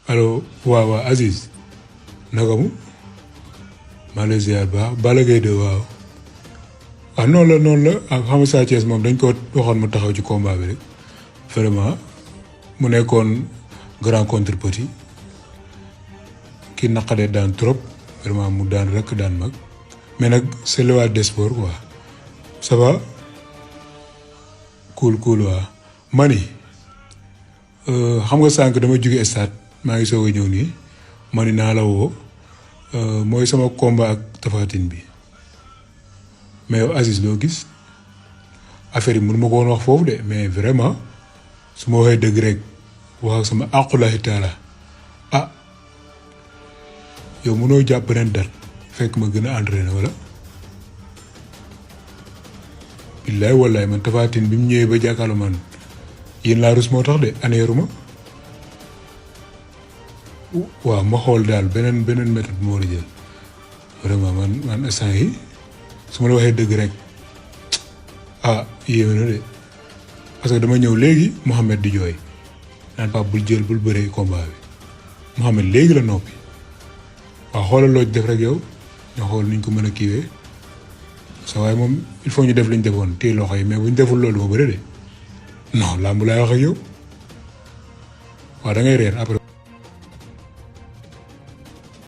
allo waaw waaw Aziz naka mu Malaysia baax Balla Gaye de waaw waaw noonu la ak xam nga Sa Thiès moom dañ ko waxoon mu taxaw ci combat bi rek vraiment mu nekkoon grand contre petit ki naqadee daan trop vraiment mu daan rek daan mag mais nag c'est le roi des sports quoi ça va cool waa mani xam nga sànq dama jóge stade maa ngi soog a ñëw nii mani naa la woo mooy sama combat ak Tapha Tine bi mais yow Aziz loo gis affaire yi mënu ma ko woon wax foofu de mais vraiment su ma waxee dëgg rek wax ak sama aqulahi taala ah yow mënoo jàpp beneen date fekk ma gën a entraîné wala billaay wallaay man Tapha Tine bi mu ñëwee ba jàkkaarloo man yéen laa rus moo tax de aneeruma waaw ma xool daal beneen méthode bu ma war a jël vraiment man instant yi su ma la waxee dëgg rek ah yéeme na de parce que dama ñëw léegi Mouhamed di jooy naan pap bul bëree combat bi Mouhamed léegi la noppi waaw xoolal loo def rek yow ñoo xool nuñ ko mën a kiiwee sa waaye moom il faut ñu def liñ defoon téye loxo yi mais buñ deful loolu ma bëri de non làmb laay wax ak yow waaw da ngay reer après